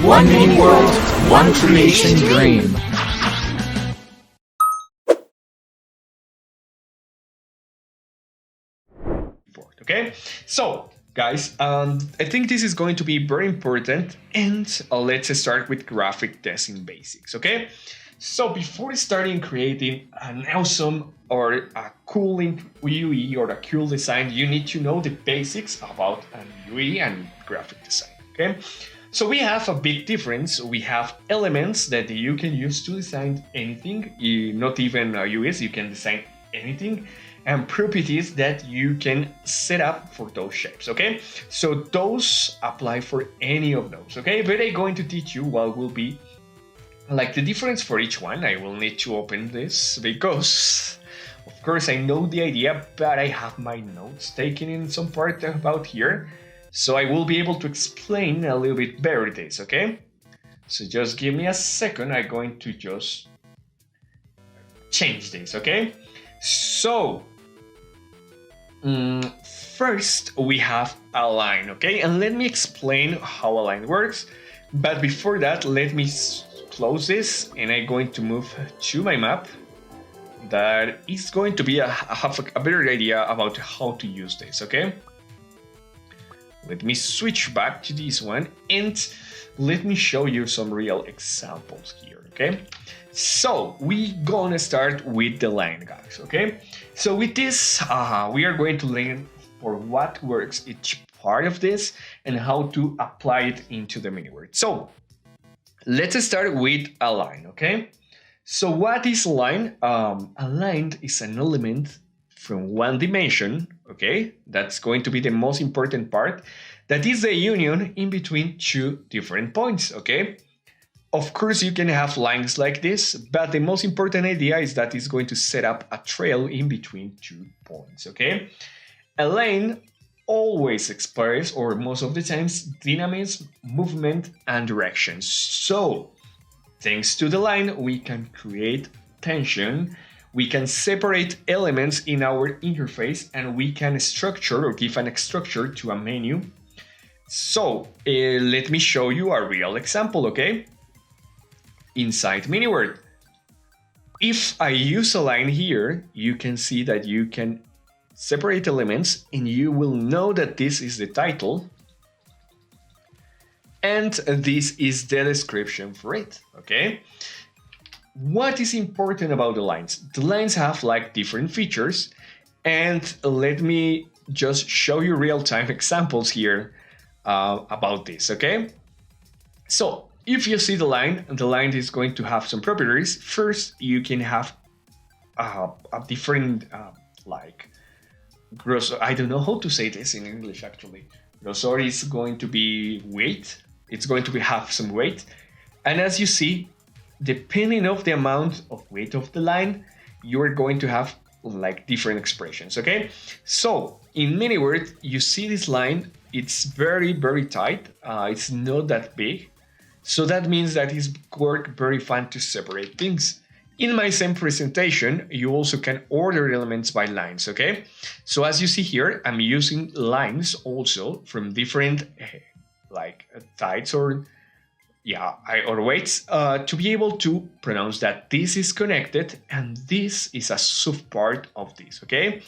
One mini world, one creation dream. Okay, so guys, I think this is going to be very important, and let's start with graphic design basics. Okay, so before starting creating an awesome or a cool UE or a cool design, you need to know the basics about an UE and graphic design. Okay, so we have a big difference. We have elements that you can use to design anything, not even UEs, you can design anything, and properties that you can set up for those shapes. Okay, so those apply for any of those. Okay, but I'm going to teach you what will be like the difference for each one. I will need to open this because of course I know the idea, but I have my notes taken in some part about here, so I will be able to explain a little bit better this. Okay, so just give me a second. I'm going to just change this. Okay, so first we have a line. Okay, and let me explain how a line works, but before that let me close this, and I'm going to move to my map that is going to be have a better idea about how to use this. Okay, let me switch back to this one and let me show you some real examples here. Okay, so we gonna start with the line, guys. Okay, so with this we are going to learn for what works each part of this and how to apply it into the mini word. So let's start with a line. Okay, so what is a line? A line is an element from one dimension. Okay, that's going to be the most important part. That is the union in between two different points. Okay, of course you can have lines like this, but the most important idea is that it's going to set up a trail in between 2 points. Okay, a line always express, or most of the times, dynamism, movement, and direction. So thanks to the line, we can create tension, we can separate elements in our interface, and we can structure or give an structure to a menu. So let me show you a real example. Okay, inside MiniWord, if I use a line here, you can see that you can separate elements, and you will know that this is the title and this is the description for it. Okay, what is important about the lines? The lines have like different features, and let me just show you real-time examples here about this. Okay, so if you see the line is going to have some properties. First, you can have a different like I don't know how to say this in English actually. Grosor is going to be weight. It's going to have some weight. And as you see, depending of the amount of weight of the line, you're going to have like different expressions. Okay, so in MiniWord, you see this line, it's very, very tight. It's not that big. So that means that it's work very fun to separate things. In my same presentation, you also can order elements by lines. Okay, so as you see here, I'm using lines also from different like heights or weights to be able to pronounce that this is connected and this is a subpart of this. Okay,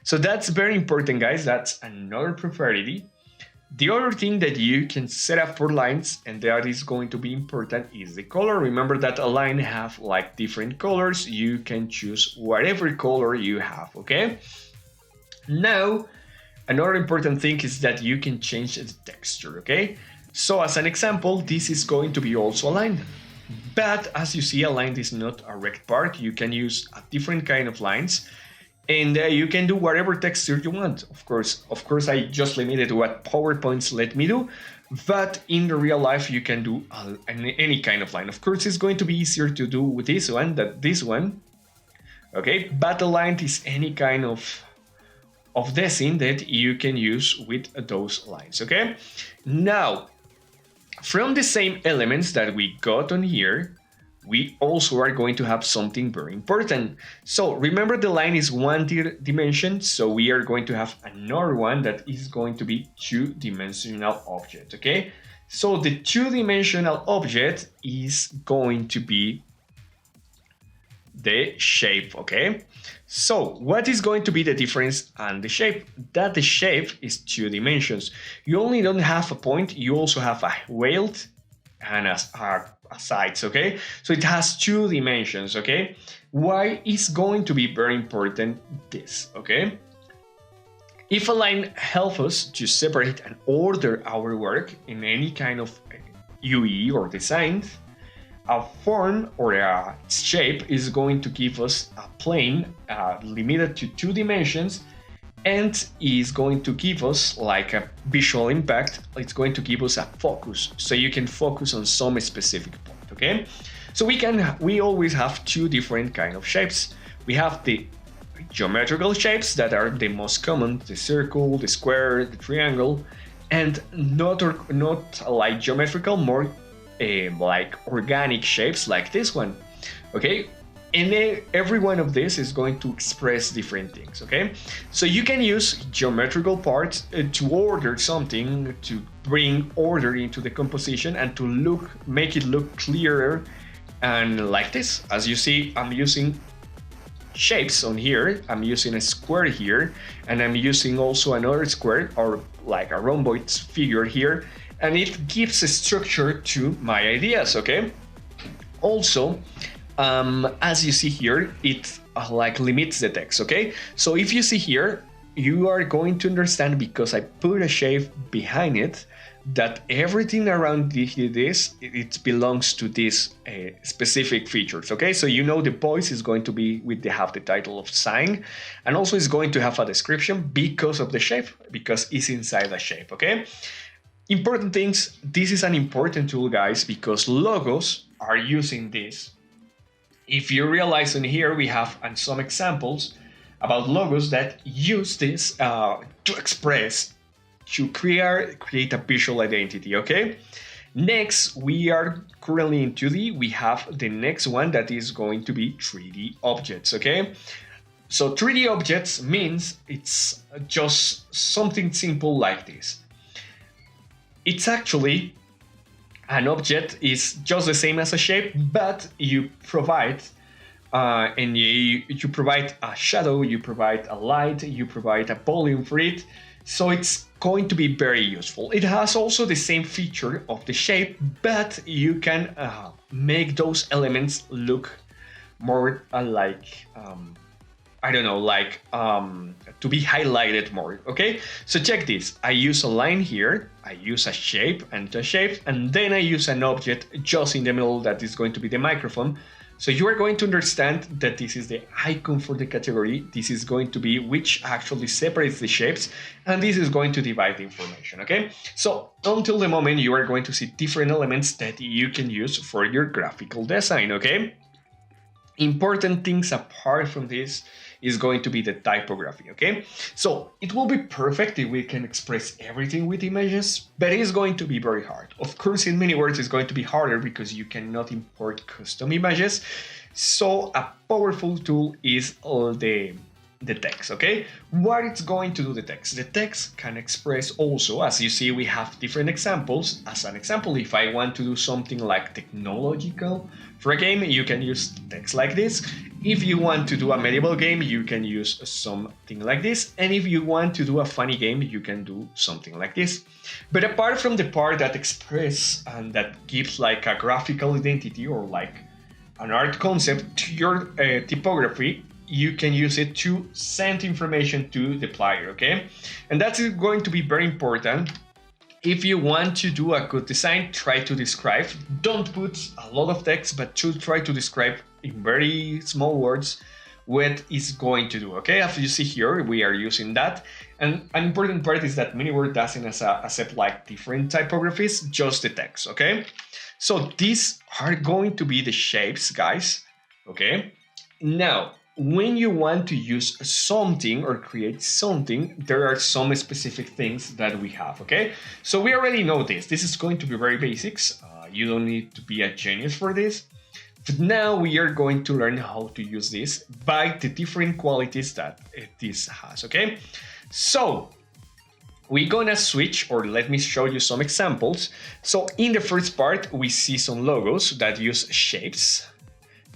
so that's very important, guys. That's another property. The other thing that you can set up for lines, and that is going to be important, is the color. Remember that a line have like different colors. You can choose whatever color you have. Okay, now another important thing is that you can change the texture. Okay, so as an example, this is going to be also a line, but as you see, a line is not a rect part. You can use a different kind of lines, and you can do whatever texture you want. Of course, I just limited what PowerPoints let me do, but in the real life, you can do any kind of line. Of course, it's going to be easier to do with this one than this one. Okay, but a line is any kind of design that you can use with those lines. Okay, now from the same elements that we got on here, we also are going to have something very important. So remember, the line is one dimension, so we are going to have another one that is going to be two-dimensional object. Okay, So the two-dimensional object is going to be the shape, okay? So what is going to be the difference on the shape? That the shape is 2 dimensions. You only don't have a point, you also have a weight and a sides, okay? So it has 2 dimensions, okay? Why is going to be very important this, okay? If a line helps us to separate and order our work in any kind of UE or design, a form or a shape is going to give us a plane limited to 2 dimensions, and is going to give us like a visual impact. It's going to give us a focus, so you can focus on some specific point, okay? So we always have 2 different kind of shapes. We have the geometrical shapes that are the most common, the circle, the square, the triangle, and not like geometrical, more like organic shapes like this one, okay? And every one of this is going to express different things, okay? So you can use geometrical parts to order something, to bring order into the composition and to make it look clearer. And like this, as you see, I'm using shapes on here. I'm using a square here, and I'm using also another square or like a rhomboid figure here, and it gives a structure to my ideas, okay? Also, as you see here, it like limits the text, okay? So if you see here, you are going to understand, because I put a shape behind it, that everything around this, it belongs to these specific features, okay? So you know the voice is going to be have the title of sign, and also is going to have a description because of the shape, because it's inside the shape, okay? Important things, this is an important tool, guys, because logos are using this. If you realize in here, we have some examples about logos that use this to express, to create a visual identity, okay? Next, we are currently in 2D. We have the next one that is going to be 3D objects, okay? So 3D objects means it's just something simple like this. It's actually an object is just the same as a shape, but you provide and you provide a shadow, you provide a light, you provide a volume for it. So it's going to be very useful. It has also the same feature of the shape, but you can make those elements look more like I don't know, like to be highlighted more, okay? So check this. I use a line here, I use a shape, and then I use an object just in the middle that is going to be the microphone. So you are going to understand that this is the icon for the category. This is going to be which actually separates the shapes, and this is going to divide the information, okay? So until the moment, you are going to see different elements that you can use for your graphical design, okay? Important things apart from this is going to be the typography, okay? So it will be perfect if we can express everything with images, but it's going to be very hard. Of course, in many words, it's going to be harder because you cannot import custom images. So a powerful tool is all the text, okay? What it's going to do the text? The text can express also, as you see, we have different examples. As an example, if I want to do something like technological for a game, you can use text like this. If you want to do a medieval game, you can use something like this. And if you want to do a funny game, you can do something like this. But apart from the part that express and that gives like a graphical identity or like an art concept to your typography, you can use it to send information to the player, okay? And that's going to be very important. If you want to do a good design, try to describe. Don't put a lot of text, but to try to describe in very small words what it's going to do, okay? As you see here, we are using that. And an important part is that ManyWord doesn't accept like different typographies, just the text, okay? So these are going to be the shapes, guys, okay? Now, when you want to use something or create something, there are some specific things that we have, okay? So we already know this. This is going to be very basics. You don't need to be a genius for this. But now we are going to learn how to use this by the different qualities that this has, okay? So we're gonna switch, or let me show you some examples. So in the first part, we see some logos that use shapes.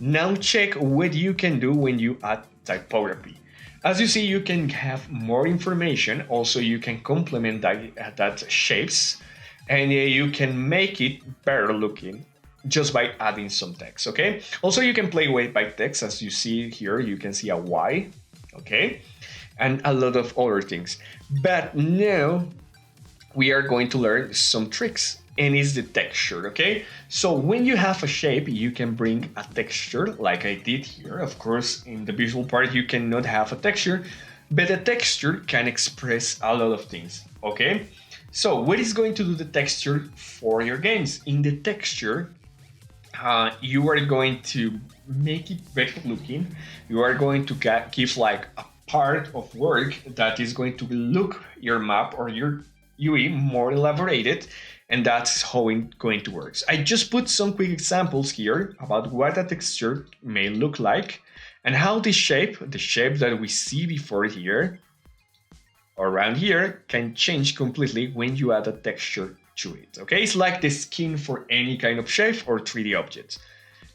Now check what you can do when you add typography. As you see, you can have more information. Also, you can complement that shapes, and you can make it better looking just by adding some text, okay? Also, you can play with by text. As you see here, you can see a Y, okay? And a lot of other things. But now we are going to learn some tricks, and it's the texture, okay? So when you have a shape, you can bring a texture like I did here. Of course, in the visual part, you cannot have a texture, but a texture can express a lot of things, okay? So what is going to do the texture for your games? In the texture, you are going to make it better looking. You are going to give like a part of work that is going to look your map or your UE more elaborated, and that's how it's going to work. I just put some quick examples here about what a texture may look like and how the shape that we see before here or around here can change completely when you add a texture to it. Okay, it's like the skin for any kind of shape or 3D object.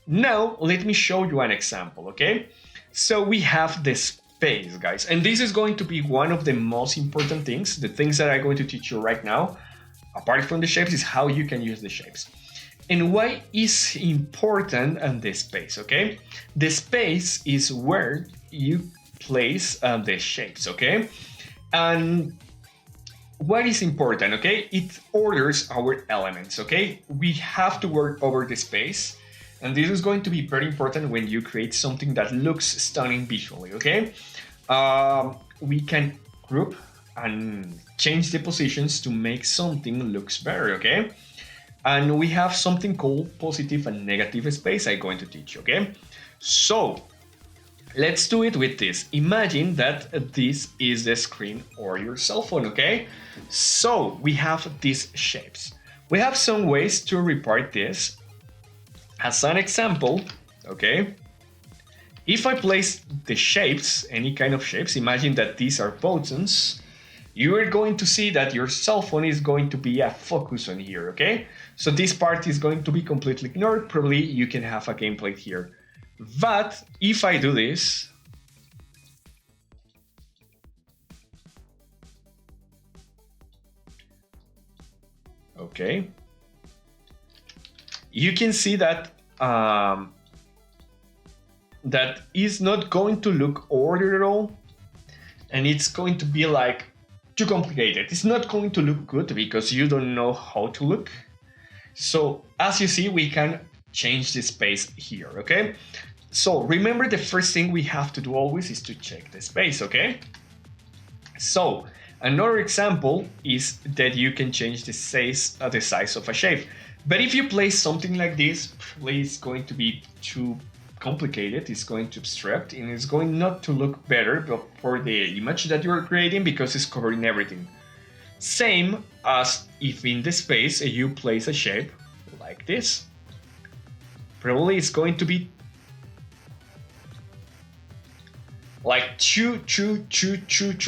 Now let me show you an example. Okay, so we have this space, guys, and this is going to be one of the most important things. The things that I'm going to teach you right now, apart from the shapes, is how you can use the shapes and why is important. And the space, okay, the space is where you place the shapes, okay, and what is important, okay, it orders our elements, okay. We have to work over the space, and this is going to be very important when you create something that looks stunning visually, okay? We can group and change the positions to make something looks better, okay? And we have something called positive and negative space I'm going to teach, okay? So let's do it with this. Imagine that this is the screen or your cell phone, okay? So we have these shapes. We have some ways to repart this. As an example, okay, if I place the shapes, any kind of shapes, imagine that these are buttons, you are going to see that your cell phone is going to be a focus on here, okay? So this part is going to be completely ignored. Probably you can have a gameplay here. But if I do this, okay, you can see that that is not going to look ordered at all, and it's going to be like too complicated. It's not going to look good because you don't know how to look. So as you see, we can change the space here, okay? So remember, the first thing we have to do always is to check the space, okay? So another example is that you can change the size of a shape. But if you place something like this, probably it's going to be too complicated, it's going to abstract, and it's going not to look better for the image that you're creating because it's covering everything. Same as if in the space you place a shape like this. Probably it's going to be like too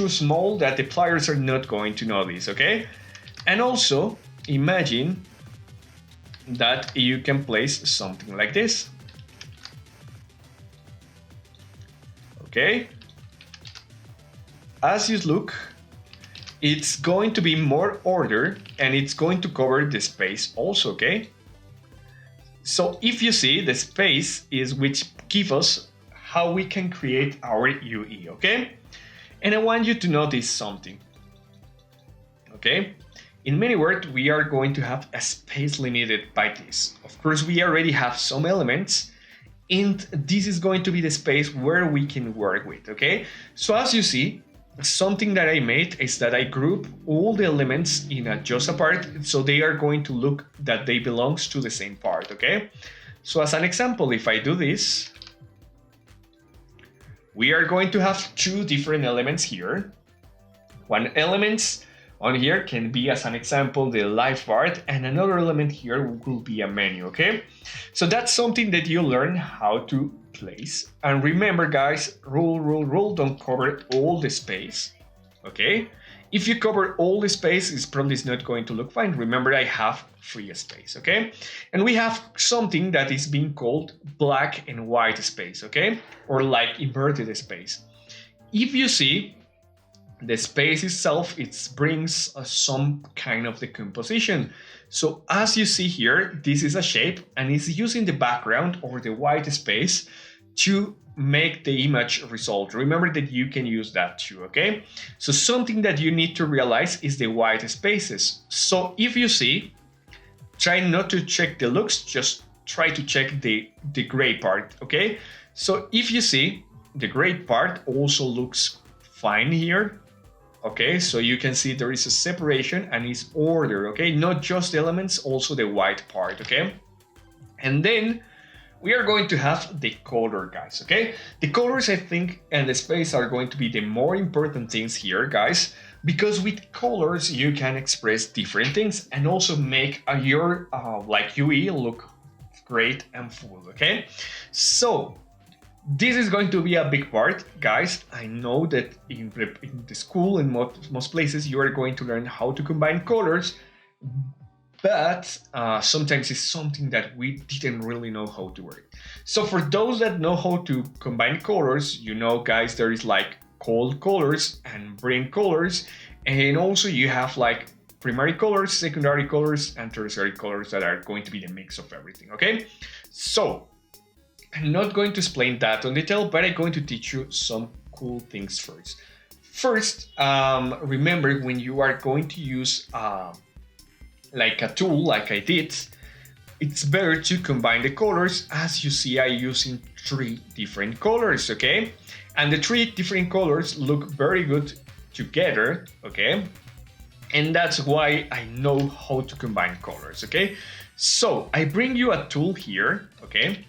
small that the players are not going to notice, okay? And also imagine that you can place something like this. Okay? As you look, it's going to be more order and it's going to cover the space also, okay? So if you see, the space is which gives us how we can create our UE, okay? And I want you to notice something, okay? In many words, we are going to have a space limited by this. Of course, we already have some elements, and this is going to be the space where we can work with, okay? So as you see, something that I made is that I group all the elements in just a part, so they are going to look that they belongs to the same part, okay? So as an example, if I do this, we are going to have two different elements here. One element on here can be, as an example, the live part, and another element here will be a menu, okay? So that's something that you learn how to place. And remember, guys, rule, don't cover all the space, okay? If you cover all the space, it's probably not going to look fine. Remember, I have free space, okay? And we have something that is being called black and white space, okay? Or like inverted space. If you see, the space itself, it brings some kind of decomposition. So as you see here, this is a shape and it's using the background or the white space to make the image result. Remember that you can use that too, okay? So something that you need to realize is the white spaces. So if you see, try not to check the looks, just try to check the gray part, okay? So if you see, the gray part also looks fine here. Okay, so you can see there is a separation and it's order, okay? Not just the elements, also the white part, okay? And then we are going to have the color, guys, okay? The colors, I think, and the space are going to be the more important things here, guys, because with colors, you can express different things and also make your like UE look great and full, okay? So this is going to be a big part, guys. I know that in the school, in most places, you are going to learn how to combine colors, but sometimes it's something that we didn't really know how to work. So for those that know how to combine colors, you know, guys, there is like cold colors and brain colors, and also you have like primary colors, secondary colors, and tertiary colors that are going to be the mix of everything, okay? So I'm not going to explain that in detail, but I'm going to teach you some cool things first. First, remember when you are going to use like a tool like I did, it's better to combine the colors. As you see, I'm using 3 different colors, okay? And the 3 different colors look very good together, okay? And that's why I know how to combine colors, okay? So I bring you a tool here, okay?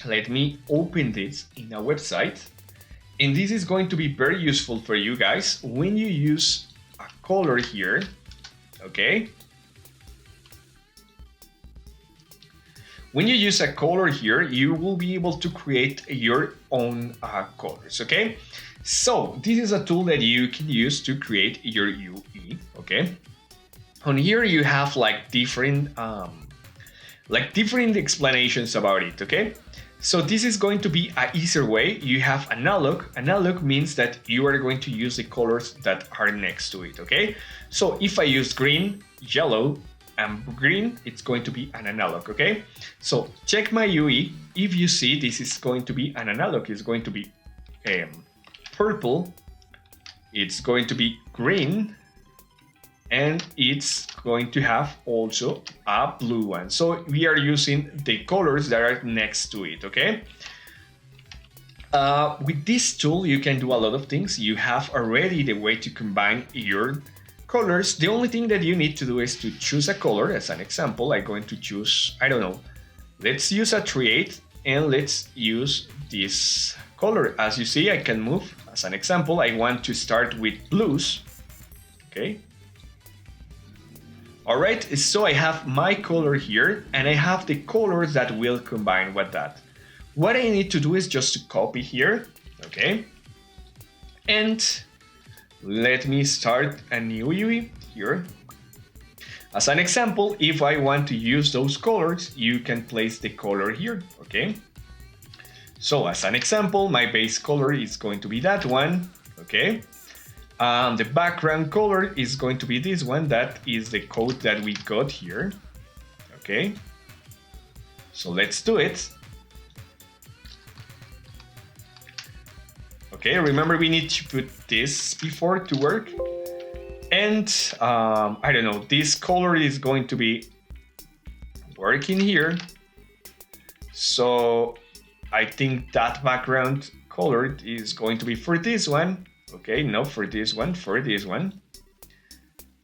Let me open this in a website. And this is going to be very useful for you guys when you use a color here, okay? When you use a color here, you will be able to create your own colors, okay? So this is a tool that you can use to create your UE, okay? On here you have like different explanations about it, okay? So this is going to be an easier way. You have analog. Analog means that you are going to use the colors that are next to it, okay? So if I use green, yellow, and green, it's going to be an analog, okay? So check my UE. If you see, this is going to be an analog. It's going to be purple. It's going to be green. And it's going to have also a blue one. So we are using the colors that are next to it, okay? With this tool, you can do a lot of things. You have already the way to combine your colors. The only thing that you need to do is to choose a color. As an example, I'm going to choose, I don't know, let's use a 3/8 and let's use this color. As you see, I can move. As an example, I want to start with blues, okay? All right, so I have my color here and I have the colors that will combine with that. What I need to do is just to copy here, okay? And let me start a new UE here. As an example, if I want to use those colors, you can place the color here, okay? So as an example, my base color is going to be that one, okay? The background color is going to be this one. That is the code that we got here. Okay. So let's do it. Okay, remember we need to put this before to work. And I don't know, this color is going to be working here. So I think that background color is going to be for this one. Okay, no, for this one, for this one.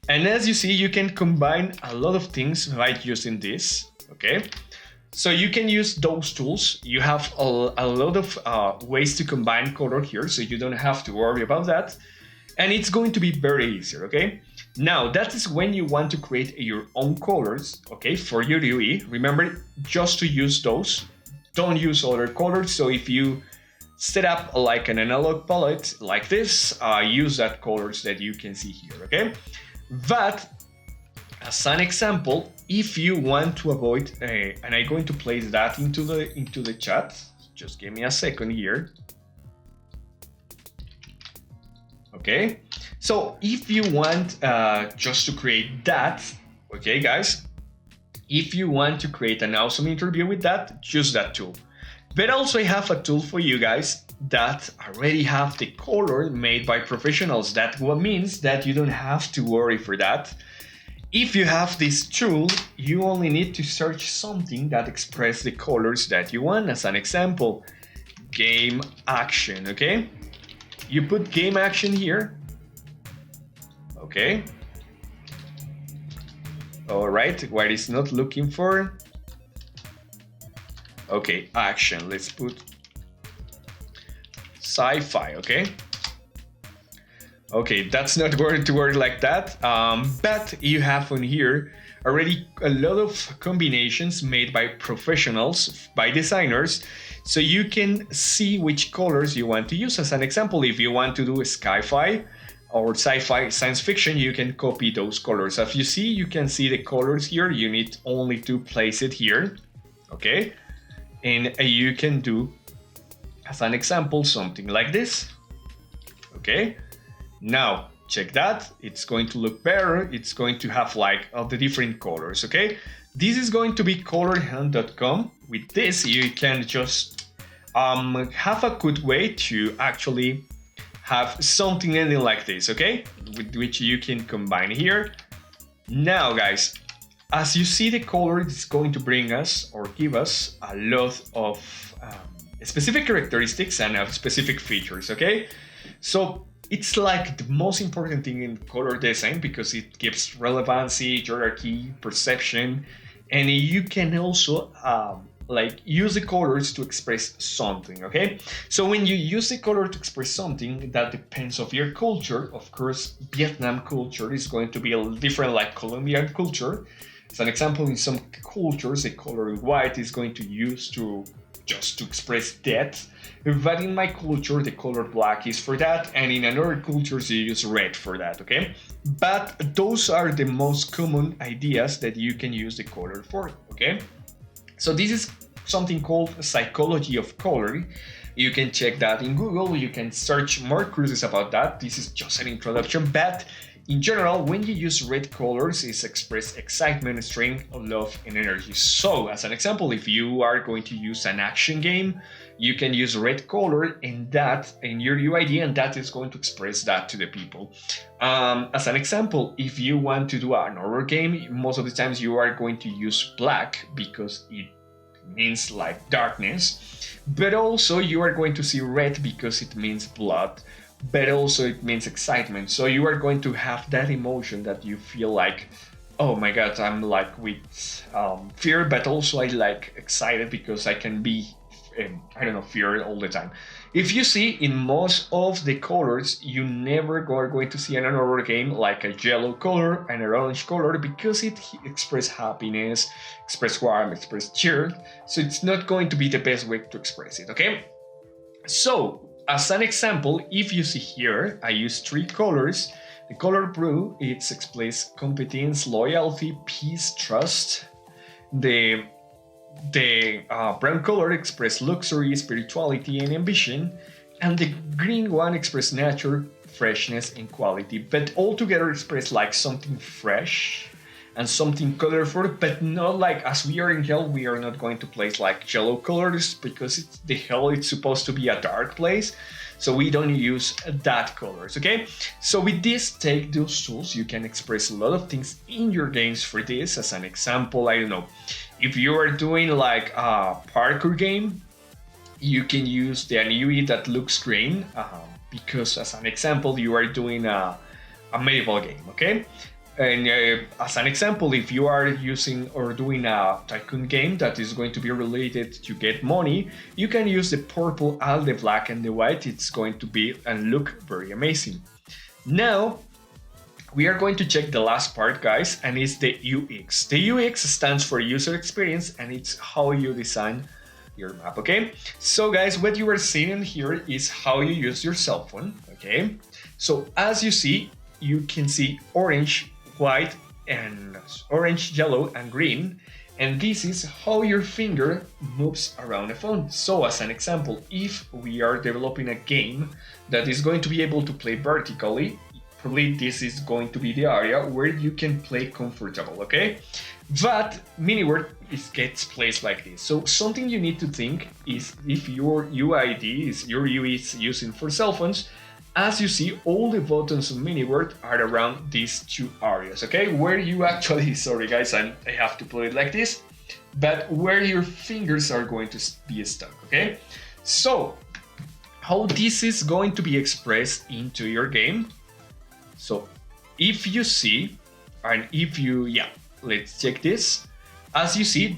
And as you see, you can combine a lot of things by using this, okay? So you can use those tools. You have a lot of ways to combine color here, so you don't have to worry about that. And it's going to be very easy, okay? Now, that is when you want to create your own colors, okay, for your UE. Remember, just to use those. Don't use other colors. So if you set up like an analog palette like this, use that colors that you can see here, okay? But as an example, if you want to avoid, and I'm going to place that into the chat, just give me a second here. Okay, so if you want just to create that, okay guys, if you want to create an awesome interview with that, choose that tool. But also I have a tool for you guys that already have the color made by professionals. That means that you don't have to worry for that. If you have this tool, you only need to search something that expresses the colors that you want. As an example, game action, okay? You put game action here, okay? All right, what is not looking for? Okay, action, let's put sci-fi, okay? Okay, that's not going to work like that, but you have on here already a lot of combinations made by professionals, by designers, so you can see which colors you want to use. As an example, if you want to do sci-fi or sci-fi science fiction, you can copy those colors. As you see, you can see the colors here. You need only to place it here, okay? And you can do, as an example, something like this, okay? Now, check that, it's going to look better. It's going to have like all the different colors, okay? This is going to be colorhunt.com. With this, you can just have a good way to actually have something ending like this, okay? With which you can combine here. Now, guys, as you see, the color is going to bring us or give us a lot of specific characteristics and specific features, okay? So it's like the most important thing in color design because it gives relevancy, hierarchy, perception, and you can also like use the colors to express something, okay? So when you use the color to express something, that depends of your culture. Of course, Vietnam culture is going to be a little different like Colombian culture. As an example, in some cultures, the color white is going to use to just to express death. But in my culture, the color black is for that, and in another cultures, you use red for that, okay? But those are the most common ideas that you can use the color for, okay? So this is something called psychology of color. You can check that in Google. You can search more courses about that. This is just an introduction, but in general, when you use red colors, it expresses excitement, strength, love, and energy. So, as an example, if you are going to use an action game, you can use red color in your UID, and that is going to express that to the people. As an example, if you want to do an horror game, most of the times you are going to use black because it means like darkness, but also you are going to see red because it means blood, but also it means excitement. So you are going to have that emotion that you feel like, oh my god, I'm like with fear, but also I like excited because I can be, fear all the time. If you see in most of the colors, you never are going to see in an horror game like a yellow color and an orange color because it expresses happiness, express warmth, express cheer. So it's not going to be the best way to express it, okay? So, as an example, if you see here, I use 3 colors. The color blue, it expresses competence, loyalty, peace, trust. The brown color expresses luxury, spirituality, and ambition. And the green one expresses nature, freshness, and quality. But all together express like something fresh and something colorful, but not like as we are in hell, we are not going to place like yellow colors because the hell it's supposed to be a dark place. So we don't use that colors, okay? So with this, take those tools, you can express a lot of things in your games for this. As an example, I don't know, if you are doing like a parkour game, you can use the UI that looks green because as an example, you are doing a medieval game, okay? And as an example, if you are using or doing a Tycoon game that is going to be related to get money, you can use the purple and the black and the white. It's going to be and look very amazing. Now, we are going to check the last part, guys, and it's the UX. The UX stands for user experience, and it's how you design your map, okay? So guys, what you are seeing here is how you use your cell phone, okay? So as you see, you can see orange, white, and orange, yellow, and green. And this is how your finger moves around a phone. So as an example, if we are developing a game that is going to be able to play vertically, probably this is going to be the area where you can play comfortable, okay? But MiniWord gets placed like this. So something you need to think is if your UID is your UI is using for cell phones, as you see, all the buttons of MiniWord are around these two areas, okay? Where you actually, sorry guys, I have to put it like this, but where your fingers are going to be stuck, okay? So, how this is going to be expressed into your game. So, if you see, and if you, let's check this. As you see,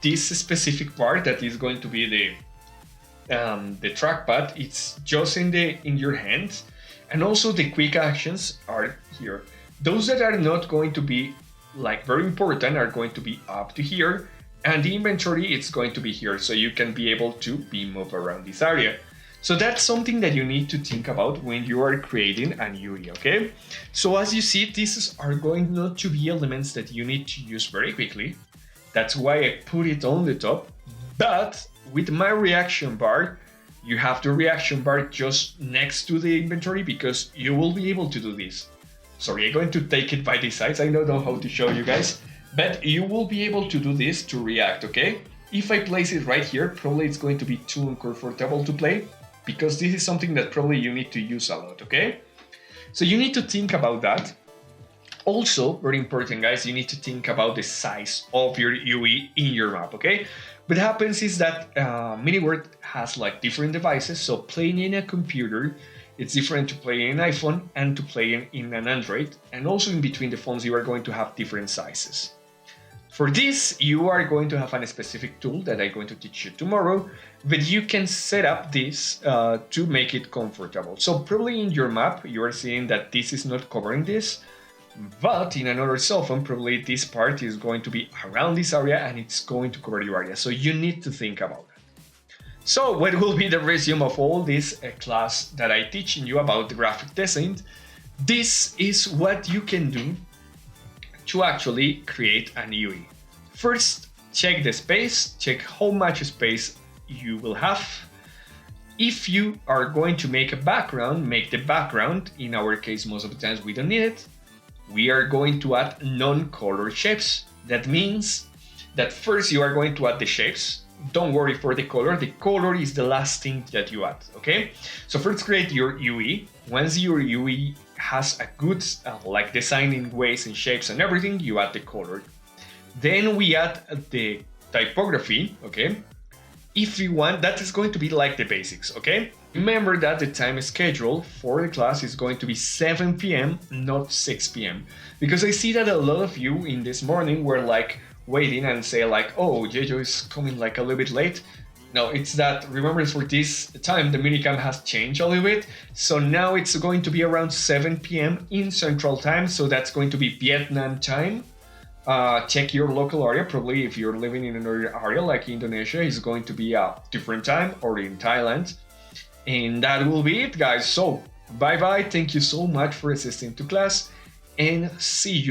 this specific part that is going to be the trackpad, it's just in your hands, and also the quick actions are here. Those that are not going to be like very important are going to be up to here, and the inventory it's going to be here, so you can be able to be moved around this area. So that's something that you need to think about when you are creating an UI, okay? So as you see, these are going not to be elements that you need to use very quickly. That's why I put it on the top. But with my reaction bar, you have the reaction bar just next to the inventory because you will be able to do this. Sorry, I'm going to take it by the sides. I don't know how to show you guys, but you will be able to do this to react, okay? If I place it right here, probably it's going to be too uncomfortable to play because this is something that probably you need to use a lot, okay? So you need to think about that. Also, very important guys, you need to think about the size of your UI in your map, okay? What happens is that MiniWord has like different devices, so playing in a computer, it's different to play in an iPhone and to play in an Android, and also in between the phones you are going to have different sizes. For this, you are going to have a specific tool that I'm going to teach you tomorrow, but you can set up this to make it comfortable. So probably in your map, you are seeing that this is not covering this, but in another cell phone, probably this part is going to be around this area and it's going to cover your area. So you need to think about that. So what will be the resume of all this class that I teaching you about the graphic design? This is what you can do to actually create an UI. First, check the space, check how much space you will have. If you are going to make a background, make the background. In our case, most of the times we don't need it. We are going to add non-color shapes. That means that first you are going to add the shapes. Don't worry for the color. The color is the last thing that you add, okay? So first create your UI. Once your UI has a good like designing ways and shapes and everything, you add the color. Then we add the typography, okay? If you want, that is going to be like the basics, okay? Remember that the time schedule for the class is going to be 7 p.m., not 6 p.m. Because I see that a lot of you in this morning were like waiting and say like, oh, Yeyo is coming like a little bit late. No, it's that, remember for this time, the minicam has changed a little bit. So now it's going to be around 7 p.m. in Central Time. So that's going to be Vietnam time. Check your local area. Probably if you're living in another area like Indonesia, it's going to be a different time, or in Thailand. And that will be it, guys. So bye bye. Thank you so much for assisting to class, and see you